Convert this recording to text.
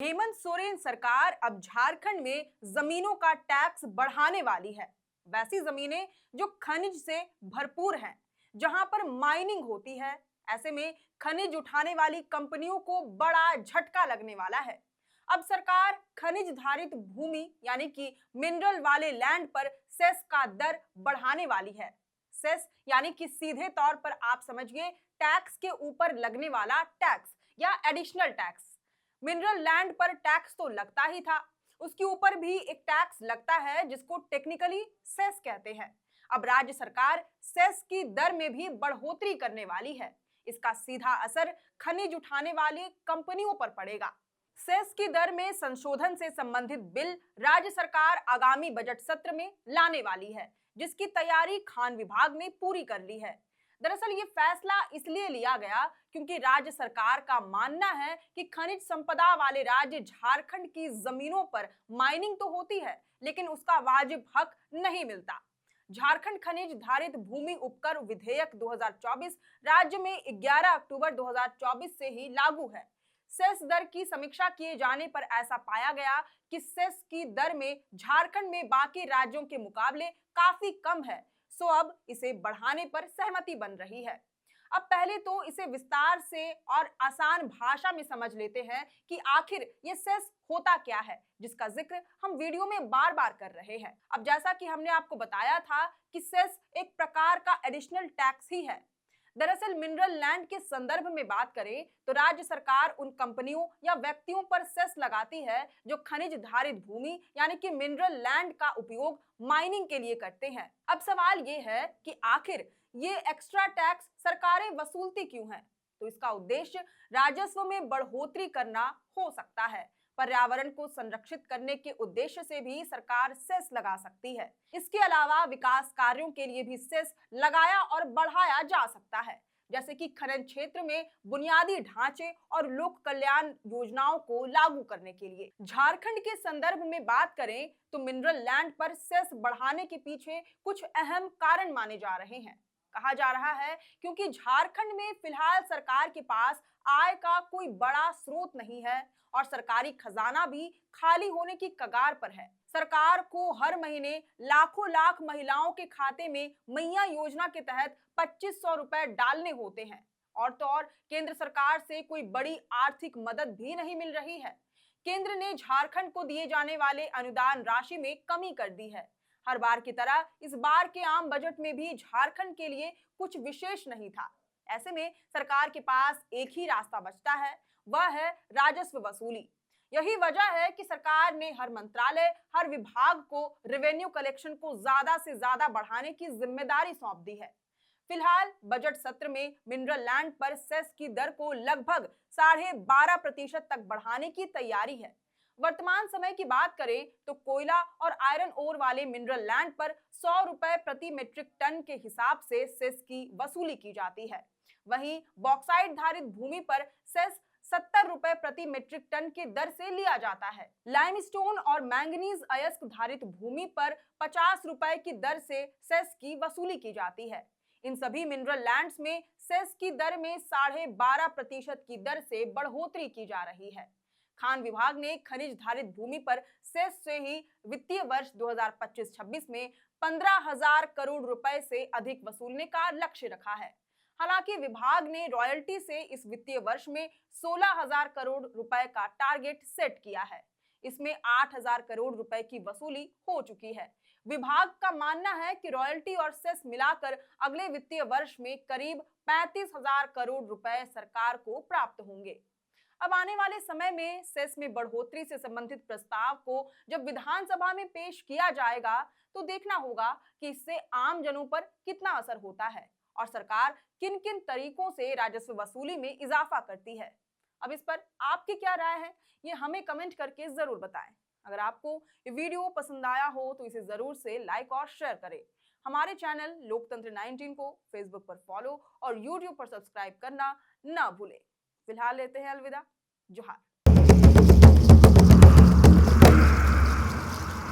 हेमंत सोरेन सरकार अब झारखंड में जमीनों का टैक्स बढ़ाने वाली है। वैसी जमीनें जो खनिज से भरपूर हैं, जहां पर माइनिंग होती है। ऐसे में खनिज उठाने वाली कंपनियों को बड़ा झटका लगने वाला है। अब सरकार खनिज धारित भूमि यानी कि मिनरल वाले लैंड पर सेस का दर बढ़ाने वाली है। सेस यानी कि सीधे तौर पर आप समझिए टैक्स के ऊपर लगने वाला टैक्स या एडिशनल टैक्स। मिनरल लैंड पर टैक्स तो लगता ही था, उसके ऊपर भी एक टैक्स लगता है जिसको टेक्निकली सेस कहते हैं। अब राज्य सरकार सेस की दर में भी बढ़ोतरी करने वाली है। इसका सीधा असर खनिज उठाने वाली कंपनियों पर पड़ेगा। सेस की दर में संशोधन से संबंधित बिल राज्य सरकार आगामी बजट सत्र में लाने वाली है, जिसकी तैयारी खान विभाग ने पूरी कर ली है। दरअसल ये फैसला इसलिए लिया गया क्योंकि राज्य सरकार का मानना है कि खनिज संपदा वाले राज्य झारखंड की जमीनों पर माइनिंग तो होती है, लेकिन उसका वाजिब हक नहीं मिलता। झारखंड खनिज धारित भूमि उपकर विधेयक 2024 राज्य में 11 अक्टूबर 2024 से ही लागू है। सेस दर की समीक्षा किए जाने पर ऐसा पाया गया कि सेस की दर में झारखंड में बाकी राज्यों के मुकाबले काफी कम है, सो अब इसे बढ़ाने पर सहमति बन रही है। अब पहले तो इसे विस्तार से और आसान भाषा में समझ लेते हैं कि आखिर ये सेस होता क्या है, जिसका जिक्र हम वीडियो में बार बार कर रहे हैं। अब जैसा कि हमने आपको बताया था कि सेस एक प्रकार का एडिशनल टैक्स ही है। दरअसल मिनरल लैंड के संदर्भ में बात करें तो राज्य सरकार उन कंपनियों या व्यक्तियों पर सेस लगाती है जो खनिज धारित भूमि यानी कि मिनरल लैंड का उपयोग माइनिंग के लिए करते हैं। अब सवाल ये है कि आखिर ये एक्स्ट्रा टैक्स सरकारें वसूलती क्यों हैं? तो इसका उद्देश्य राजस्व में बढ़ोतरी करना हो सकता है। पर्यावरण को संरक्षित करने के उद्देश्य से भी सरकार सेस लगा सकती है। इसके अलावा विकास कार्यों के लिए भी सेस लगाया और बढ़ाया जा सकता है, जैसे कि खनन क्षेत्र में बुनियादी ढांचे और लोक कल्याण योजनाओं को लागू करने के लिए। झारखंड के संदर्भ में बात करें तो मिनरल लैंड पर सेस बढ़ाने के पीछे कुछ अहम कारण माने जा रहे हैं। कहा जा रहा है क्योंकि झारखंड में फिलहाल सरकार के पास आय का कोई बड़ा स्रोत नहीं है और सरकारी खजाना भी खाली होने की कगार पर है। सरकार को हर महीने लाखों लाख महिलाओं के खाते में मैया योजना के तहत 2500 रुपए डालने होते हैं, और तो और केंद्र सरकार से कोई बड़ी आर्थिक मदद भी नहीं मिल रही है। केंद्र ने झारखंड को दिए जाने वाले अनुदान राशि में कमी कर दी है। हर बार की तरह इस बार के आम बजट में भी झारखंड के लिए कुछ विशेष नहीं था। ऐसे में सरकार के पास एक ही रास्ता बचता है, वह है राजस्व वसूली। यही वजह है कि सरकार ने हर मंत्रालय, हर विभाग को रेवेन्यू कलेक्शन को ज्यादा से ज्यादा बढ़ाने की जिम्मेदारी सौंप दी है। फिलहाल बजट सत्र में मिनरल लैंड पर सेस की दर को लगभग 12.5% तक बढ़ाने की तैयारी है। वर्तमान समय की बात करें तो कोयला और आयरन ओर वाले मिनरल लैंड पर 100 रुपए प्रति मीट्रिक टन के हिसाब से सेस की वसूली की जाती है। वहीं बॉक्साइट धारित भूमि पर सेस 70 रुपए प्रति मीट्रिक टन के दर से लिया जाता है। लाइमस्टोन और मैंगनीज अयस्क धारित भूमि पर 50 रुपए की दर से सेस की वसूली की जाती है। इन सभी मिनरल लैंड्स में सेस की दर में 12.5% की दर से बढ़ोतरी की जा रही है। खान विभाग ने खनिज धारित भूमि पर सेस से ही वित्तीय वर्ष 2025-26 में 15,000 करोड़ रुपए से अधिक वसूलने का लक्ष्य रखा है। हालांकि विभाग ने रॉयल्टी से इस वित्तीय वर्ष में 16,000 करोड़ रुपए का टारगेट सेट किया है। इसमें 8,000 करोड़ रुपए की वसूली हो चुकी है। विभाग का मानना है कि रॉयल्टी और सेस मिलाकर अगले वित्तीय वर्ष में करीब 35,000 करोड़ रुपए सरकार को प्राप्त होंगे। अब आने वाले समय में सेस में बढ़ोतरी से संबंधित प्रस्ताव को जब विधानसभा में पेश किया जाएगा तो देखना होगा कि इससे आम जनों पर कितना असर होता है और सरकार किन किन तरीकों से राजस्व वसूली में इजाफा करती है। अब इस पर आपकी क्या राय है, ये हमें कमेंट करके जरूर बताएं। अगर आपको ये वीडियो पसंद आया हो तो इसे जरूर से लाइक और शेयर करें। हमारे चैनल लोकतंत्र 19 को फेसबुक पर फॉलो और यूट्यूब पर सब्सक्राइब करना ना भूलें। फिलहाल लेते हैं अलविदा। जोहार।